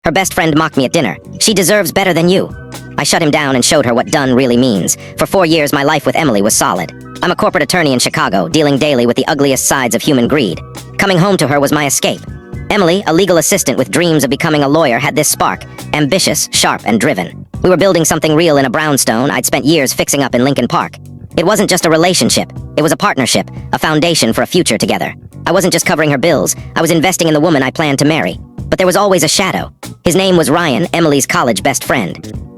Her best friend mocked me at dinner. She deserves better than you. I shut him down and showed her what done really means. For 4 years, my life with Emily was solid. I'm a corporate attorney in Chicago, dealing daily with the ugliest sides of human greed. Coming home to her was my escape. Emily, a legal assistant with dreams of becoming a lawyer, had this spark. Ambitious, sharp, and driven. We were building something real in a brownstone I'd spent years fixing up in Lincoln Park. It wasn't just a relationship. It was a partnership, a foundation for a future together. I wasn't just covering her bills. I was investing in the woman I planned to marry. But there was always a shadow. His name was Ryan, Emily's college best friend.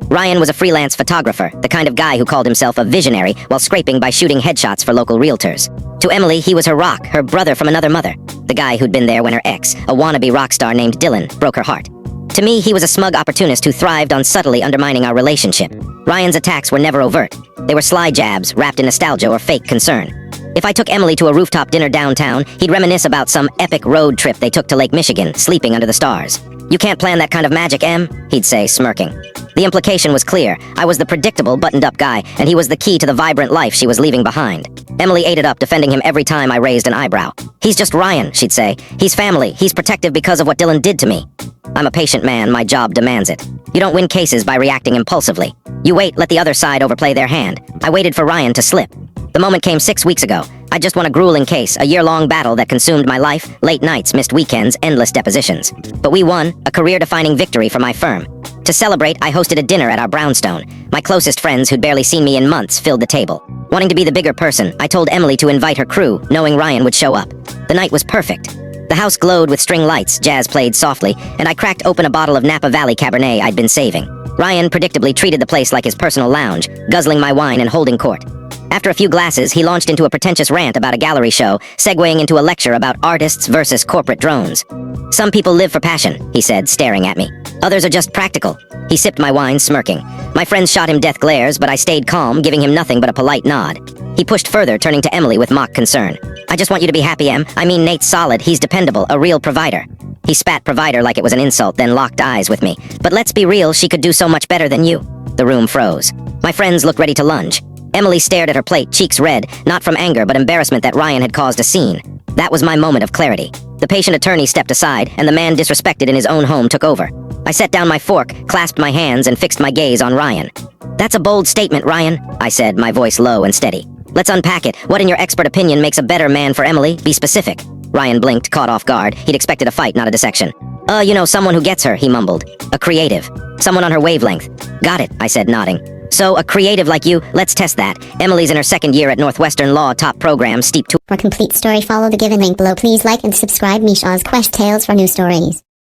Ryan was a freelance photographer, the kind of guy who called himself a visionary while scraping by shooting headshots for local realtors. To Emily, he was her rock, her brother from another mother. The guy who'd been there when her ex, a wannabe rock star named Dylan, broke her heart. To me, he was a smug opportunist who thrived on subtly undermining our relationship. Ryan's attacks were never overt. They were sly jabs, wrapped in nostalgia or fake concern. If I took Emily to a rooftop dinner downtown, he'd reminisce about some epic road trip they took to Lake Michigan, sleeping under the stars. "You can't plan that kind of magic, Em," he'd say, smirking. The implication was clear. I was the predictable, buttoned-up guy, and he was the key to the vibrant life she was leaving behind. Emily ate it up, defending him every time I raised an eyebrow. "He's just Ryan," she'd say. "He's family. He's protective because of what Dylan did to me." I'm a patient man. My job demands it. You don't win cases by reacting impulsively. You wait, let the other side overplay their hand. I waited for Ryan to slip. The moment came 6 weeks ago. I just won a grueling case, a year-long battle that consumed my life, late nights, missed weekends, endless depositions. But we won, a career-defining victory for my firm. To celebrate, I hosted a dinner at our brownstone. My closest friends who'd barely seen me in months filled the table. Wanting to be the bigger person, I told Emily to invite her crew, knowing Ryan would show up. The night was perfect. The house glowed with string lights, jazz played softly, and I cracked open a bottle of Napa Valley Cabernet I'd been saving. Ryan predictably treated the place like his personal lounge, guzzling my wine and holding court. After a few glasses, he launched into a pretentious rant about a gallery show, segueing into a lecture about artists versus corporate drones. "Some people live for passion," he said, staring at me. "Others are just practical." He sipped my wine, smirking. My friends shot him death glares, but I stayed calm, giving him nothing but a polite nod. He pushed further, turning to Emily with mock concern. "I just want you to be happy, Em. I mean, Nate's solid. He's dependable, a real provider." He spat provider like it was an insult, then locked eyes with me. "But let's be real, she could do so much better than you." The room froze. My friends looked ready to lunge. Emily stared at her plate, cheeks red, not from anger but embarrassment that Ryan had caused a scene. That was my moment of clarity. The patient attorney stepped aside, and the man disrespected in his own home took over. I set down my fork, clasped my hands, and fixed my gaze on Ryan. "That's a bold statement, Ryan," I said, my voice low and steady. "Let's unpack it. What in your expert opinion makes a better man for Emily? Be specific." Ryan blinked, caught off guard. He'd expected a fight, not a dissection. Someone who gets her," he mumbled. "A creative. Someone on her wavelength." "Got it," I said, nodding. "So, a creative like you, let's test that. Emily's in her second year at Northwestern Law, top program, steep to..." For complete story, follow the given link below. Please like and subscribe Meesha's Quest Tales for new stories.